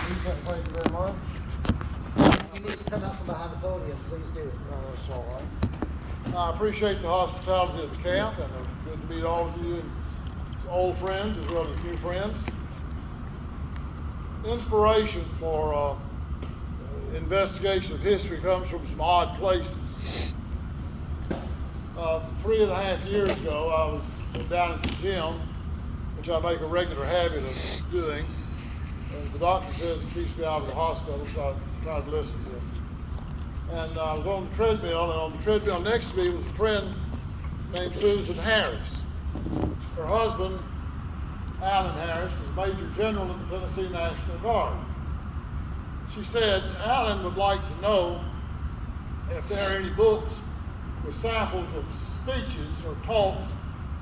Thank you very much. If you need to come out from behind the podium, please do. That's all right. I appreciate the hospitality of the camp, and it's good to meet all of you and old friends as well as new friends. Inspiration for investigation of history comes from some odd places. 3.5 years ago, I was down at the gym, which I make a regular habit of doing. And the doctor says it keeps me out of the hospital, so I tried to listen to him. And I was on the treadmill, and on the treadmill next to me was a friend named Susan Harris. Her husband, Alan Harris, was Major General in the Tennessee National Guard. She said Alan would like to know if there are any books with samples of speeches or talks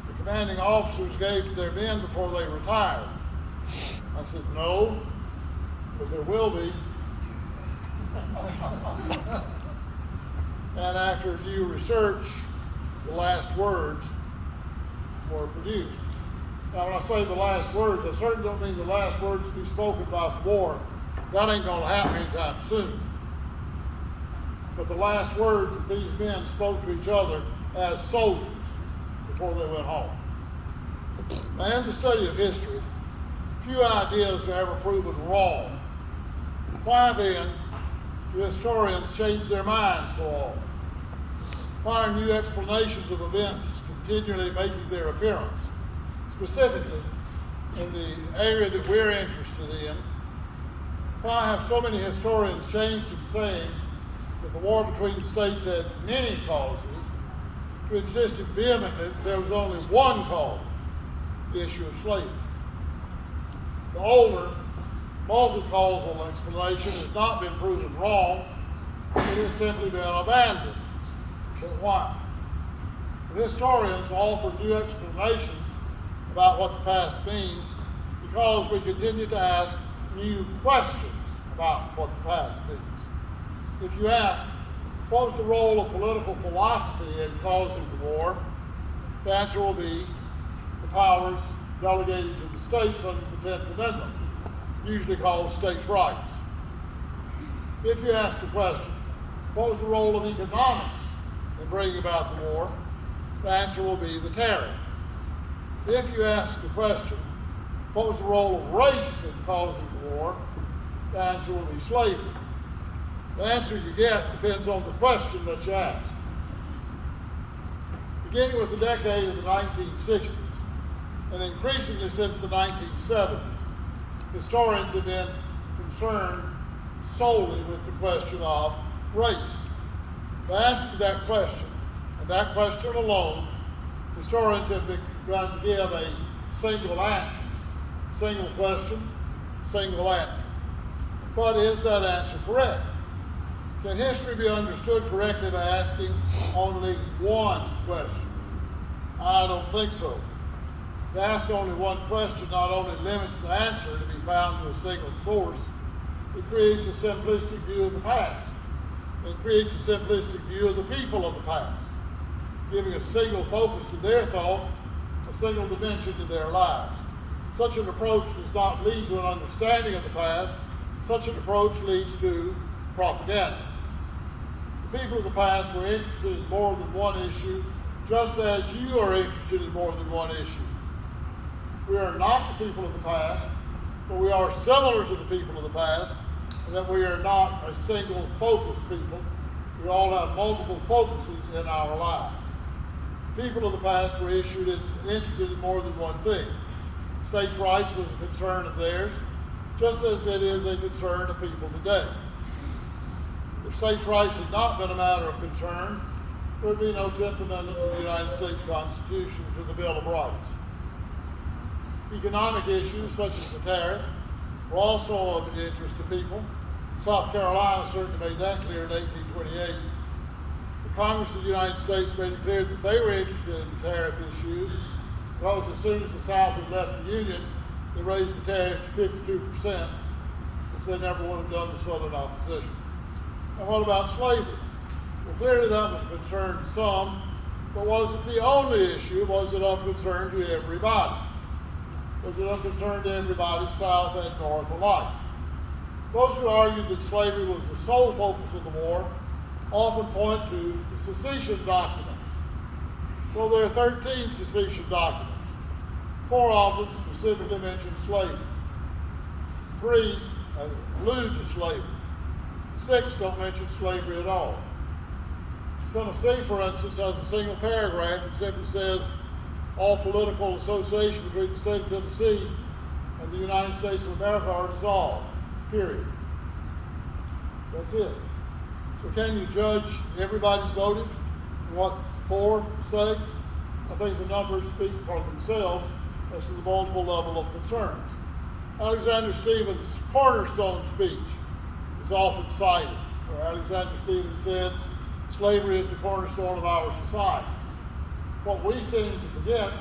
the commanding officers gave to their men before they retired. I said, no, but there will be. And after due research, the last words were produced. Now, when I say the last words, I certainly don't mean the last words to be spoken about the war. That ain't going to happen anytime soon. But the last words that these men spoke to each other as soldiers before they went home. Now, in the study of history, few ideas are ever proven wrong. Why then do historians change their minds so often? Why are new explanations of events continually making their appearance? Specifically, in the area that we're interested in, why have so many historians changed from saying that the war between the states had many causes to insisting vehemently that there was only one cause, the issue of slavery? The older, multi-causal explanation has not been proven wrong, it has simply been abandoned. But why? The historians offer new explanations about what the past means because we continue to ask new questions about what the past means. If you ask, what was the role of political philosophy in causing the war? The answer will be the powers delegated to the states under the 10th Amendment, usually called states' rights. If you ask the question, what was the role of economics in bringing about the war? The answer will be the tariff. If you ask the question, what was the role of race in causing the war? The answer will be slavery. The answer you get depends on the question that you ask. Beginning with the decade of the 1960s, and increasingly since the 1970s, historians have been concerned solely with the question of race. By asking that question, and that question alone, historians have begun to give a single answer. Single question, single answer. But is that answer correct? Can history be understood correctly by asking only one question? I don't think so. To ask only one question not only limits the answer to be found to a single source, it creates a simplistic view of the past. It creates a simplistic view of the people of the past, giving a single focus to their thought, a single dimension to their lives. Such an approach does not lead to an understanding of the past. Such an approach leads to propaganda. The people of the past were interested in more than one issue, just as you are interested in more than one issue. We are not the people of the past, but we are similar to the people of the past, and that we are not a single focused people. We all have multiple focuses in our lives. People of the past were interested in more than one thing. States' rights was a concern of theirs, just as it is a concern of people today. If states' rights had not been a matter of concern, there would be no 10th Amendment to the United States Constitution to the Bill of Rights. Economic issues such as the tariff were also of interest to people. South Carolina certainly made that clear in 1828. The Congress of the United States made it clear that they were interested in tariff issues because as soon as the South had left the Union, they raised the tariff to 52%, which they never would have done to Southern opposition. And what about slavery? Well, clearly that was a concern to some, but was it the only issue? Was it of concern to everybody? Was it of concern to everybody, South and North alike? Those who argue that slavery was the sole focus of the war often point to the secession documents. Well, there are 13 secession documents. 4 of them specifically mention slavery. 3 allude to slavery. 6 don't mention slavery at all. Tennessee, for instance, has a single paragraph that simply says, all political association between the state of Tennessee and the United States of America are dissolved, period. That's it. So can you judge everybody's motive and what for say? I think the numbers speak for themselves as to the multiple level of concerns. Alexander Stevens' cornerstone speech is often cited, where Alexander Stevens said, slavery is the cornerstone of our society. What we seem to forget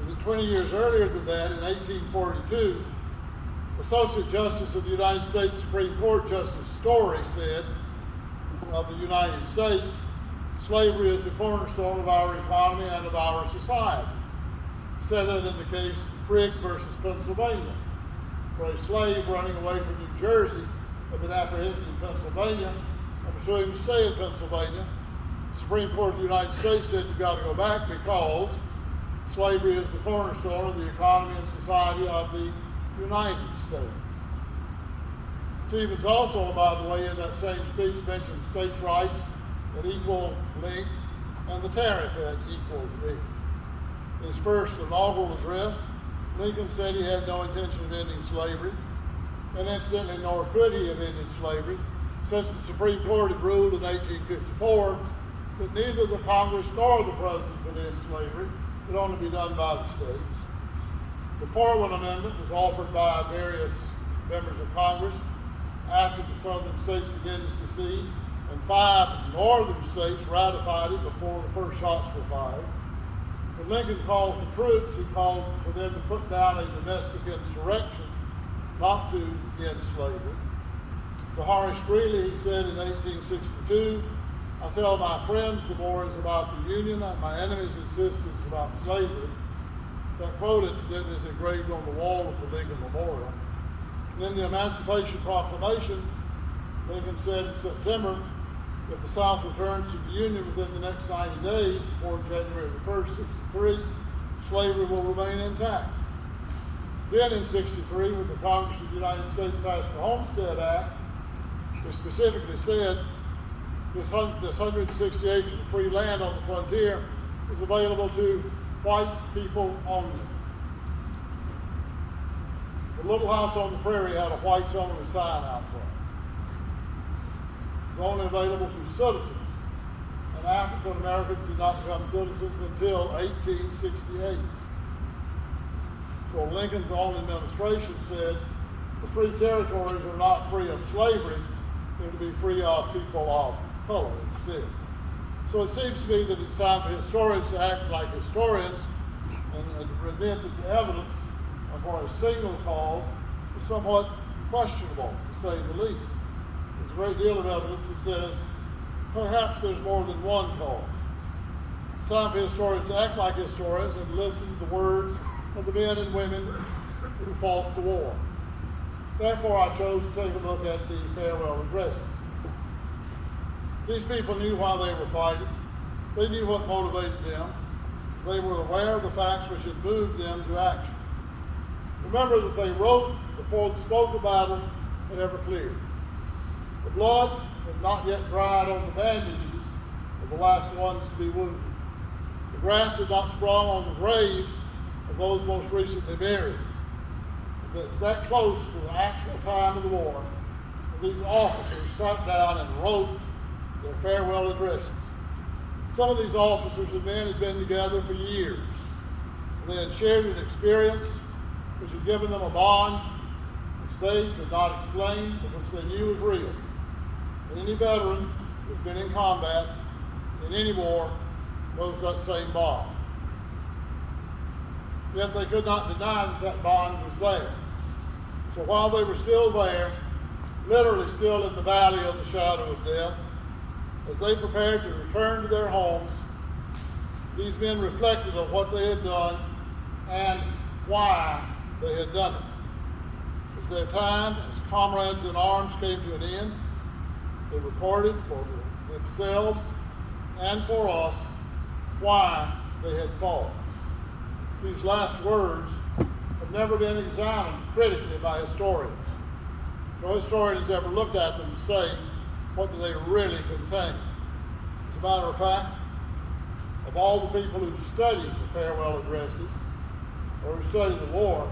is that 20 years earlier than that, in 1842, Associate Justice of the United States Supreme Court Justice Story said of the United States, slavery is the cornerstone of our economy and of our society. He said that in the case Prigg versus Pennsylvania, where a slave running away from New Jersey had been apprehended in Pennsylvania and pursuing to stay in Pennsylvania. The Supreme Court of the United States said you've got to go back because slavery is the cornerstone of the economy and society of the United States. Stevens also, by the way, in that same speech mentioned states' rights at equal length and the tariff at equal length. In his first inaugural address, Lincoln said he had no intention of ending slavery, and incidentally, nor could he have ended slavery, since the Supreme Court had ruled in 1854 that neither the Congress nor the President could end slavery. It could only be done by the states. The Corwin Amendment was offered by various members of Congress after the southern states began to secede, and 5 northern states ratified it before the first shots were fired. When Lincoln called for troops, he called for them to put down a domestic insurrection, not to end slavery. To Horace Greeley, he said in 1862, I tell my friends the war is about the Union, and my enemies insist it's about slavery. That quote, incident, is engraved on the wall of the Lincoln Memorial. And in the Emancipation Proclamation, Lincoln said in September, if the South returns to the Union within the next 90 days, before January the 1st, 63, slavery will remain intact. Then in 63, when the Congress of the United States passed the Homestead Act, it specifically said this 160 acres of free land on the frontier is available to white people only. The little house on the prairie had a whites only sign out front. It was only available to citizens, and African Americans did not become citizens until 1868. So Lincoln's own administration said the free territories are not free of slavery, they're to be free of people of color instead. So it seems to me that it's time for historians to act like historians and admit that the evidence for a single cause is somewhat questionable, to say the least. There's a great deal of evidence that says perhaps there's more than one cause. It's time for historians to act like historians and listen to the words of the men and women who fought the war. Therefore, I chose to take a look at the farewell addresses. These people knew why they were fighting. They knew what motivated them. They were aware of the facts which had moved them to action. Remember that they wrote before the smoke of battle had ever cleared. The blood had not yet dried on the bandages of the last ones to be wounded. The grass had not sprung on the graves of those most recently buried. It's that close to the actual time of the war that these officers sat down and wrote their farewell addresses. Some of these officers and men had been together for years. They had shared an experience which had given them a bond which they could not explain, but which they knew was real. And any veteran who's been in combat in any war knows that same bond. Yet they could not deny that that bond was there. So while they were still there, literally still in the valley of the shadow of death, as they prepared to return to their homes, these men reflected on what they had done and why they had done it. As their time as comrades in arms came to an end, they recorded for themselves and for us why they had fought. These last words have never been examined critically by historians. No historian has ever looked at them to say, what do they really contain? As a matter of fact, of all the people who studied the farewell addresses, or who studied the war,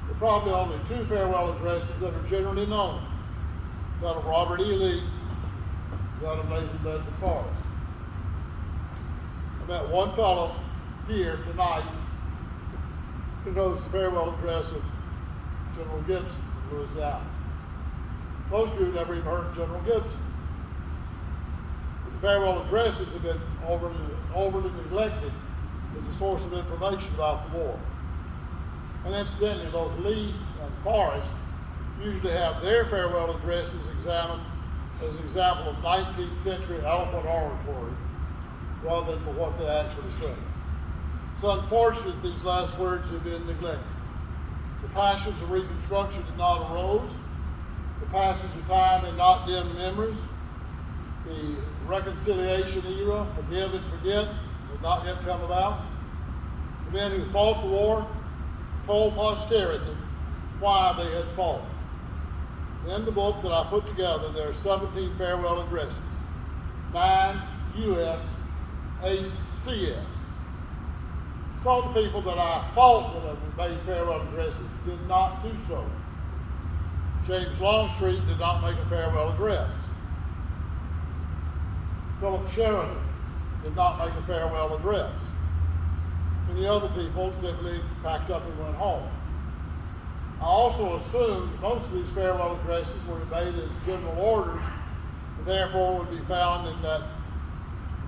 there are probably only two farewell addresses that are generally known. That of Robert E. Lee, that of Nathan Bedford Forrest. I met one fellow here tonight who knows the farewell address of General Gibson of Louisiana. Most of you have never even heard of General Gibson. The farewell addresses have been overly neglected as a source of information about the war. And incidentally, both Lee and Forrest usually have their farewell addresses examined as an example of 19th century eloquent oratory rather than for what they actually say. It's unfortunate these last words have been neglected. The passions of Reconstruction did not arouse. The passage of time had not dimmed memories. The reconciliation era, forgive and forget, had not yet come about. The men who fought the war told posterity why they had fought. In the book that I put together, there are 17 farewell addresses, 9 U.S., 8 C.S. Some of the people that I thought would have made farewell addresses did not do so. James Longstreet did not make a farewell address. Philip Sheridan did not make a farewell address. Many other people simply packed up and went home. I also assumed most of these farewell addresses were made as general orders and therefore would be found in that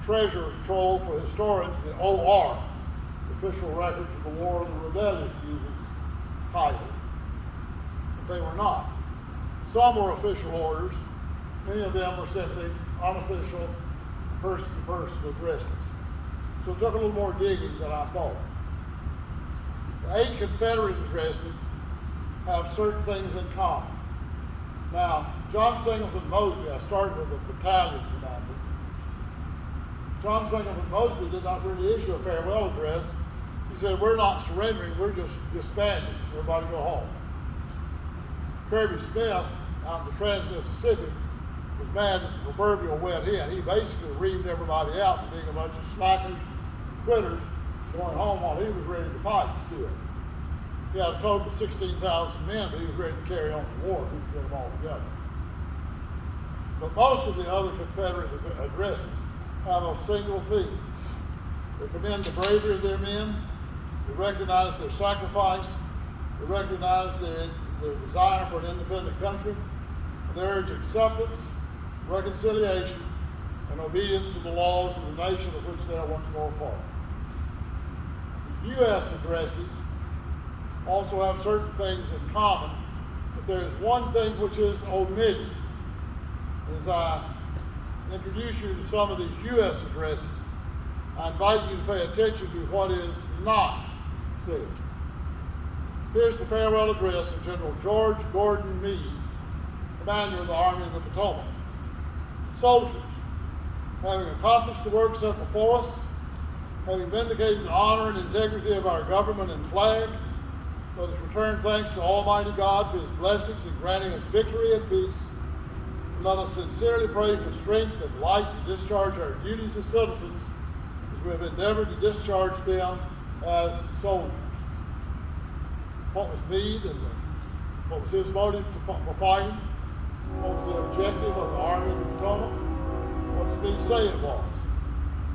treasure trove for historians, the OR, Official Records of the War of the Rebellion, uses title. But they were not. Some were official orders. Many of them were simply unofficial, person-to-person addresses. So it took a little more digging than I thought. The 8 Confederate addresses have certain things in common. Now, John Singleton Mosby, I started with a battalion commander. John Singleton Mosby did not really issue a farewell address. He said, we're not surrendering, we're just disbanding. Everybody go home. Kirby Smith, out in the Trans-Mississippi, was mad as the proverbial wet hen. He basically reamed everybody out for being a bunch of slackers, quitters, going home while he was ready to fight still. He had a total of 16,000 men, but he was ready to carry on the war if he could get them all together. But most of the other Confederate addresses have a single theme. They commend the bravery of their men, they recognize their sacrifice, they recognize their desire for an independent country, and they urge acceptance, reconciliation, and obedience to the laws of the nation of which they are once more a part. U.S. addresses also have certain things in common, but there is one thing which is omitted. As I introduce you to some of these U.S. addresses, I invite you to pay attention to what is not said. Here's the farewell address of General George Gordon Meade, commander of the Army of the Potomac. Soldiers, having accomplished the work set before us, having vindicated the honor and integrity of our government and flag, let us return thanks to Almighty God for His blessings in granting us victory and peace. And let us sincerely pray for strength and light to discharge our duties as citizens as we have endeavored to discharge them as soldiers. What was Meade and what was his motive for fighting? What was the objective of the Army of the Potomac? What does Meade say it was?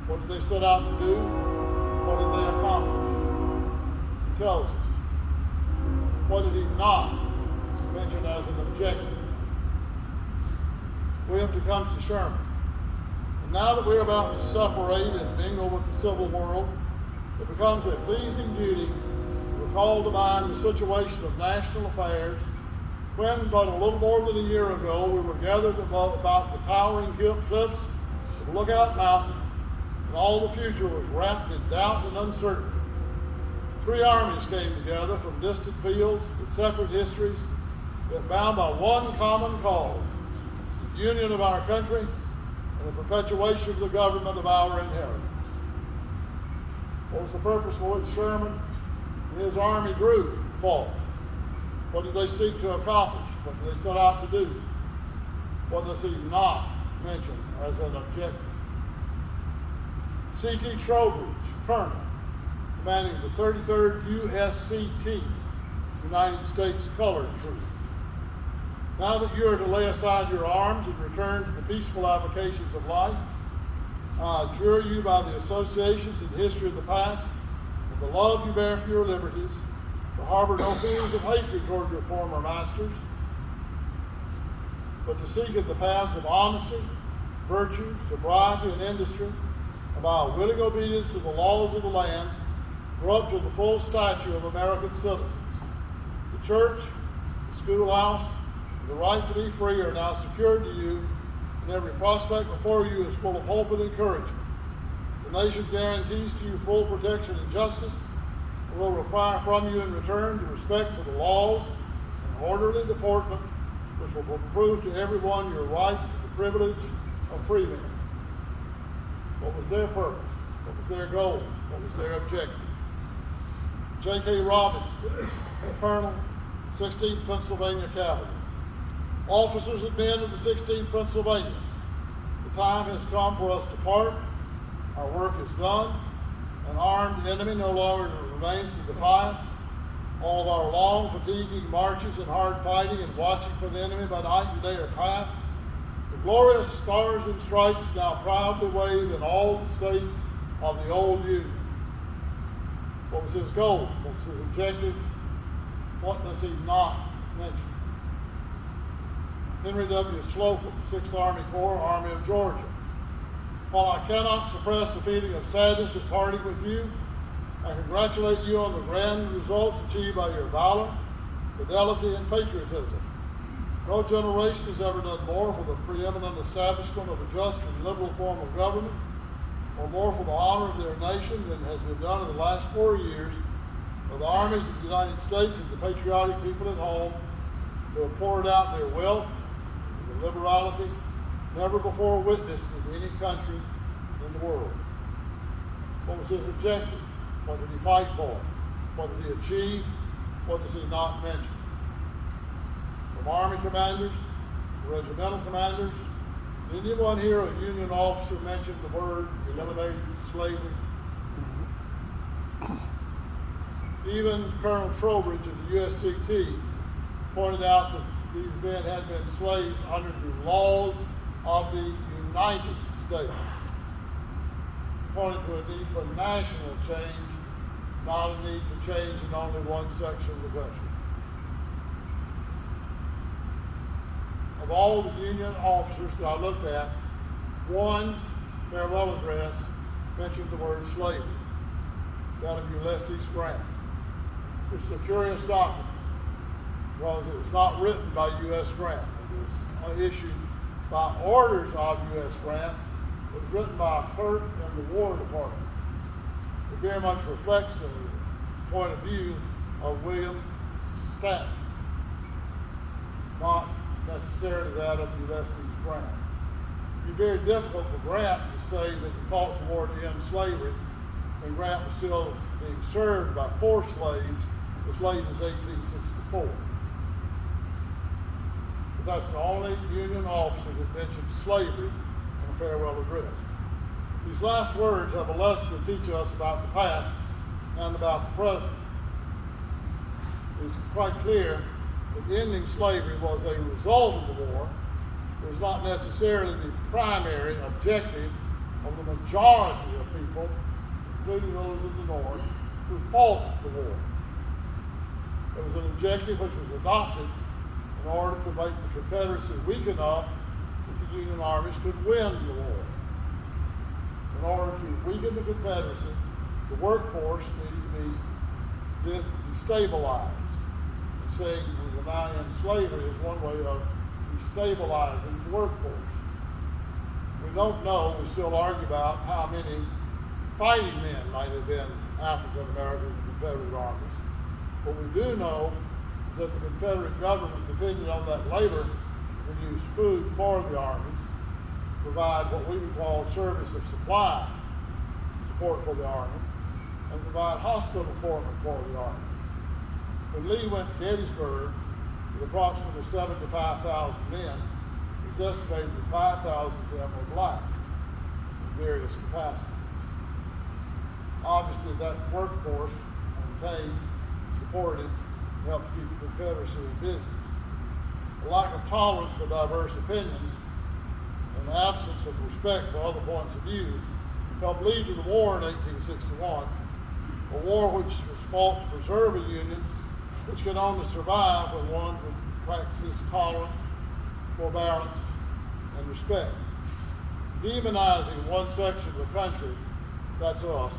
What did they set out to do? What did they accomplish? He tells us. What did he not mention as an objective? William Tecumseh Sherman. And now that we're about to separate and mingle with the civil world, it becomes a pleasing duty to recall to mind the situation of national affairs when, but a little more than a year ago, we were gathered about the towering cliffs of Lookout Mountain, and all the future was wrapped in doubt and uncertainty. 3 armies came together from distant fields with separate histories, yet bound by one common cause, the union of our country and the perpetuation of the government of our inheritance. What was the purpose for which Sherman and his army grew, fought? What did they seek to accomplish? What did they set out to do? What does he not mention as an objective? C.T. Trowbridge, Colonel, commanding the 33rd USCT, United States Colored Troops. Now that you are to lay aside your arms and return to the peaceful avocations of life, I adjure you by the associations and history of the past, and the love you bear for your liberties, to harbor no feelings of hatred toward your former masters, but to seek in the paths of honesty, virtue, sobriety, and industry, and by a willing obedience to the laws of the land, grow up to the full stature of American citizens. The church, the schoolhouse, and the right to be free are now secured to you, and every prospect before you is full of hope and encouragement. The nation guarantees to you full protection and justice, and will require from you in return the respect for the laws and orderly deportment, which will prove to everyone your right to the privilege of freemen. What was their purpose? What was their goal? What was their objective? J.K. Robinson, Colonel, 16th Pennsylvania Cavalry. Officers and men of the 16th Pennsylvania, the time has come for us to part. Our work is done. An armed enemy no longer remains to defy us. All of our long, fatiguing marches and hard fighting and watching for the enemy by night and day are past. The glorious stars and stripes now proudly wave in all the states of the old Union. What was his goal? What was his objective? What does he not mention? Henry W. Slocum, 6th Army Corps, Army of Georgia. While I cannot suppress a feeling of sadness at parting with you, I congratulate you on the grand results achieved by your valor, fidelity, and patriotism. No generation has ever done more for the preeminent establishment of a just and liberal form of government, or more for the honor of their nation than has been done in the last 4 years by the armies of the United States and the patriotic people at home who have poured out their wealth and the liberality never before witnessed in any country in the world. What was his objective? What did he fight for? What did he achieve? What does he not mention? From Army commanders, regimental commanders, did anyone here, a Union officer, mention the word eliminating slavery? Even Colonel Trowbridge of the USCT pointed out that these men had been slaves under the laws of the United States. Pointed to a need for national change, not a need for change in only one section of the country. Of all the Union officers that I looked at, one farewell address mentioned the word slavery, that of Ulysses Grant. It's a curious document because it was not written by U.S. Grant. It was issued by orders of U.S. Grant. It was written by a clerk in the War Department. It very much reflects the point of view of William Stanton, not necessarily that of Ulysses Grant. It would be very difficult for Grant to say that he fought the war to end slavery when Grant was still being served by 4 slaves as late as 1864. But that's the only Union officer that mentioned slavery in a farewell address. These last words have a lesson to teach us about the past and about the present. It's quite clear that ending slavery was a result of the war. It was not necessarily the primary objective of the majority of people, including those in the North, who fought the war. It was an objective which was adopted in order to make the Confederacy weak enough that the Union armies could win the war. In order to weaken the Confederacy, the workforce needed to be destabilized. And saying we will now end slavery is one way of destabilizing the workforce. We don't know, we still argue about how many fighting men might have been African American in the Confederate armies. What we do know is is that the Confederate government depended on that labor to produce food for the armies, provide what we would call service of supply support for the army, and provide hospital equipment for the army. When Lee went to Gettysburg with approximately 75,000 men, it's estimated that 5,000 of them were black in various capacities. Obviously, that workforce maintained, supported, helped keep the Confederacy in business. The lack of tolerance for diverse opinions and the absence of respect for other points of view helped lead to the war in 1861, a war which was fought to preserve a union which can only survive when one practices tolerance, forbearance, and respect. Demonizing one section of the country, that's us,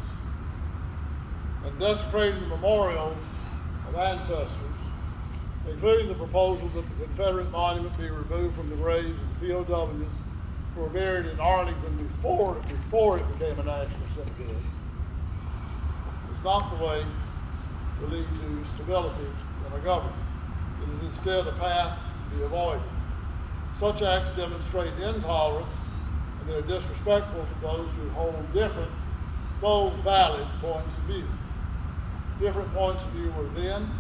and desecrating the memorials of ancestors, including the proposal that the Confederate monument be removed from the graves of the POWs who were buried in Arlington before it became a national cemetery, is not the way to lead to stability in a government. It is instead a path to be avoided. Such acts demonstrate intolerance, and they're disrespectful to those who hold different, though valid, points of view. Different points of view were then,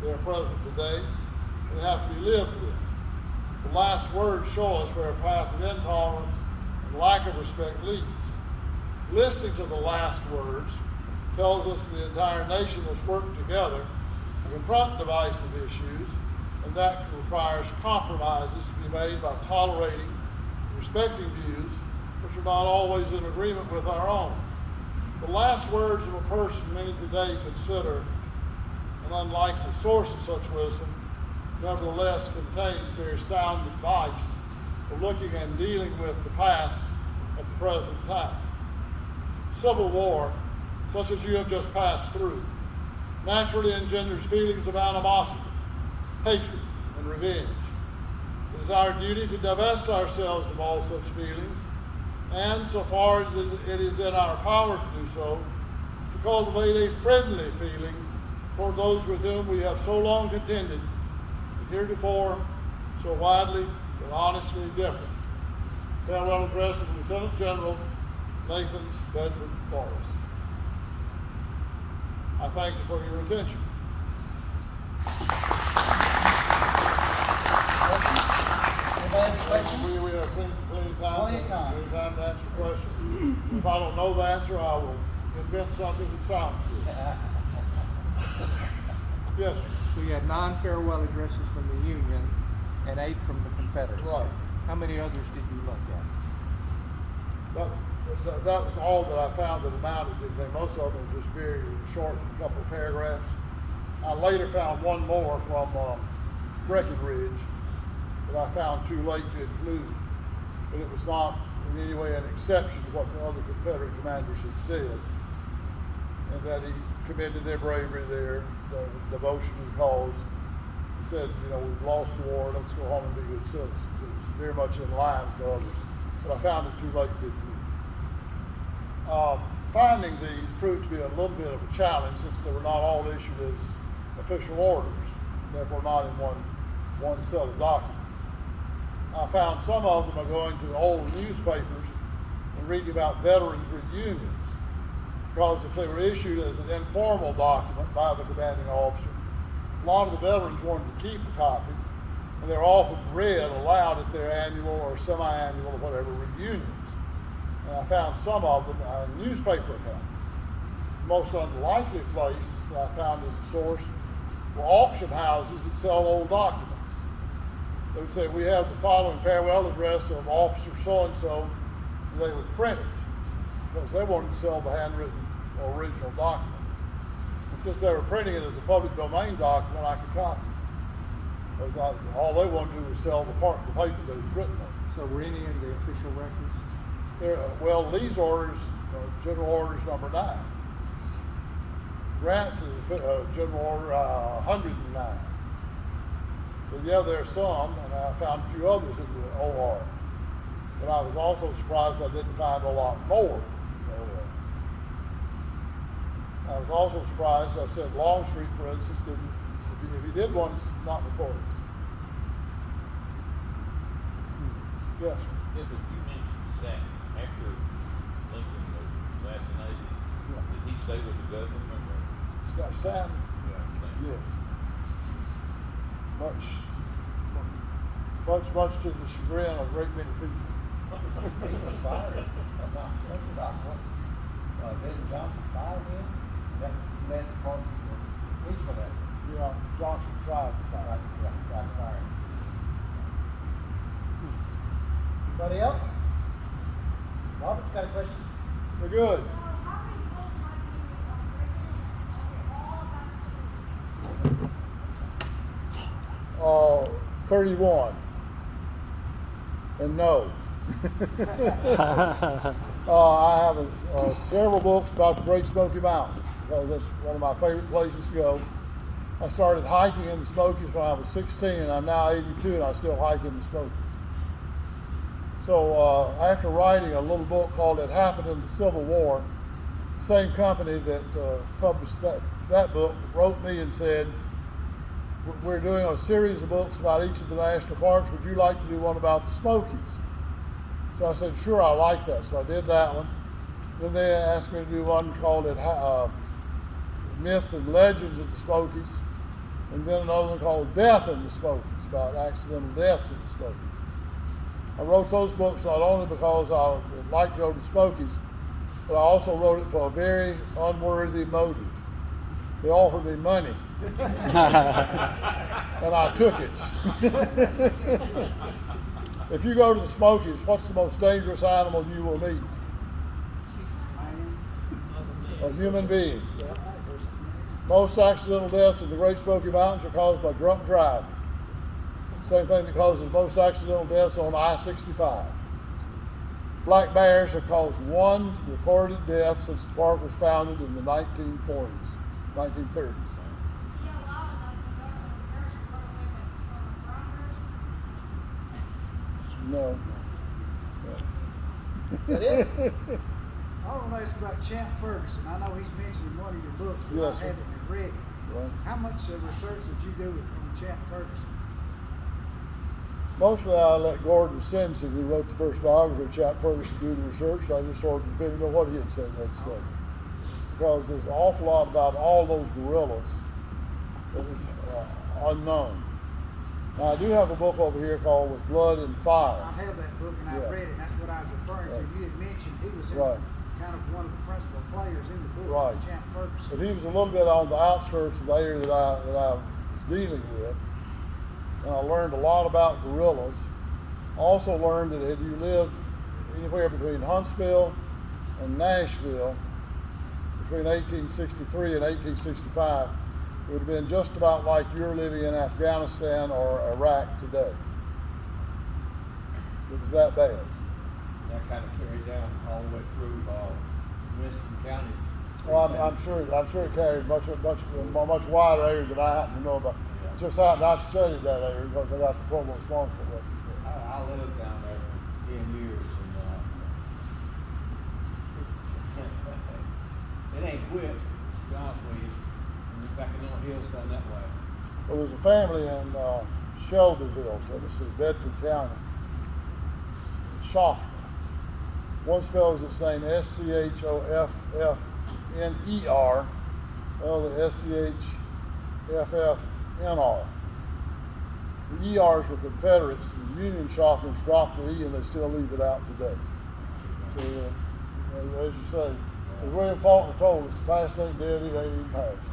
they are present today, and they have to be lived with. The last words show us where a path of intolerance and lack of respect leads. Listening to the last words tells us the entire nation must work together to confront divisive issues, and that requires compromises to be made by tolerating and respecting views which are not always in agreement with our own. The last words of a person many today consider an unlikely source of such wisdom nevertheless contains very sound advice for looking and dealing with the past at the present time. Civil war, such as you have just passed through, naturally engenders feelings of animosity, hatred, and revenge. It is our duty to divest ourselves of all such feelings, and so far as it is in our power to do so, to cultivate a friendly feeling toward those with whom we have so long contended, and heretofore so widely but honestly different. Farewell address of Lieutenant General Nathan Bedford Forrest. I thank you for your attention. Anybody have questions? We have plenty of time. Plenty of time. Plenty of time to answer questions. If I don't know the answer, I will invent something that sounds good. Yes, sir. So you had 9 farewell addresses from the Union and 8 from the Confederacy. Right. How many others did you look at? That was all that I found that amounted to anything. Most of them were just very short, a couple of paragraphs. I later found one more from Breckenridge that I found too late to include, but it was not in any way an exception to what the other Confederate commanders had said, and that he commended their bravery, their devotion to the cause. He said, you know, we've lost the war, let's go home and be good citizens. It was very much in line with others, but I found it too late to include. Finding these proved to be a little bit of a challenge since they were not all issued as official orders, therefore not in one set of documents. I found some of them by going to old newspapers and reading about veterans reunions, because if they were issued as an informal document by the commanding officer, a lot of the veterans wanted to keep a copy, and they're often read aloud at their annual or semi-annual or whatever reunions. And I found some of them in newspaper accounts. The most unlikely place that I found as a source were auction houses that sell old documents. They would say, we have the following farewell address of Officer so-and-so, and they would print it, because they wanted to sell the handwritten or original document. And since they were printing it as a public domain document, I could copy it. Because all they wanted to do was sell the paper that was written on. So were any in the official records? Well, Lee's orders, General Orders number 9. Grant's is General Order 109. So yeah, there are some, and I found a few others in the OR. But I was also surprised I didn't find a lot more in the OR. I was also surprised, I said Longstreet, for instance, didn't If he did one, it's not recorded. Yes, sir. Yes, but you mentioned Zach, after Lincoln was assassinated, did he stay with the government or? Scott Stanton? Yeah, I think. Yes. Much to the chagrin of a great many people. He was fired. That's about what, David Johnson fired him? That led the party to impeachment effort. Yeah, Johnson tried to fire him. Yeah, tried to fire him. Anybody else? Robert's got a question. They're good. So how many books have you written all 31. And no. I have several books about the Great Smoky Mountains because that's one of my favorite places to go. I started hiking in the Smokies when I was 16, and I'm now 82, and I still hike in the Smokies. So after writing a little book called It Happened in the Civil War, the same company that published that book wrote me and said, we're doing a series of books about each of the national parks. Would you like to do one about the Smokies? So I said, sure, I like that. So I did that one. Then they asked me to do one called Myths and Legends of the Smokies. And then another one called Death in the Smokies, about accidental deaths in the Smokies. I wrote those books not only because I would like to go to the Smokies, but I also wrote it for a very unworthy motive. They offered me money. And I took it. If you go to the Smokies, what's the most dangerous animal you will meet? A human being. Most accidental deaths in the Great Smoky Mountains are caused by drunk driving. Same thing that causes most accidental deaths on I-65. Black bears have caused one recorded death since the park was founded in the 1940s, 1930s. Do you allow bears to run away from brown bears? No. Is that it? I want to ask about Champ Ferguson. I know he's mentioned in one of your books, but Yes, I sir. haven't read it. Right. How much research did you do on Champ Ferguson? Mostly I let Gordon Sensing, who wrote the first biography of Champ Ferguson, do the research, and I just sort of depended on what he had said, they'd say. Because there's an awful lot about all those gorillas that is unknown. Now, I do have a book over here called With Blood and Fire. I have that book and I Yeah. read it, and that's what I was referring Right. to. You had mentioned he was in Right. kind of one of the principal players in the book, Right. Champ Ferguson. But he was a little bit on the outskirts of the area that I was dealing with. And I learned a lot about gorillas. Also learned that if you lived anywhere between Huntsville and Nashville between 1863 and 1865, it would have been just about like you're living in Afghanistan or Iraq today. It was that bad. That kind of carried down all the way through Winston County. Well, I'm sure it carried much wider area than I happen to know about. It just happened I've studied that area because I got the provost marshal. I lived down there for 10 years, and it ain't whipped, to be honest with you. And back in the hills down that way. Well, there's a family in Shelbyville, let me see, Bedford County, Schaffner. One spells its name Schoffner, the other Schffnr. The ERs were Confederates, the Union Schaffners dropped the E and they still leave it out today. So, as you say, as William Faulkner told us, the past ain't dead, it ain't even past.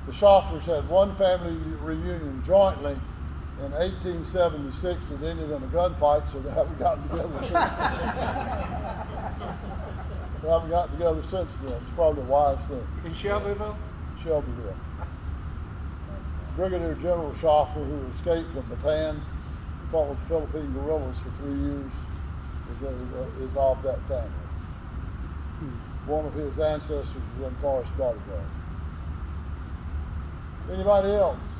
The Schaffners had one family reunion jointly in 1876 that ended in a gunfight, so they haven't gotten together since then. They haven't gotten together since then. It's probably a wise thing. In Shelbyville? Shelbyville. Brigadier General Schaffner, who escaped from Bataan, fought with the Philippine guerrillas for 3 years, is of that family. One of his ancestors was in Forest Bodyguard. Anybody else?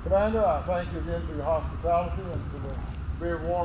Commander, I thank you again for your hospitality and for the beer warm.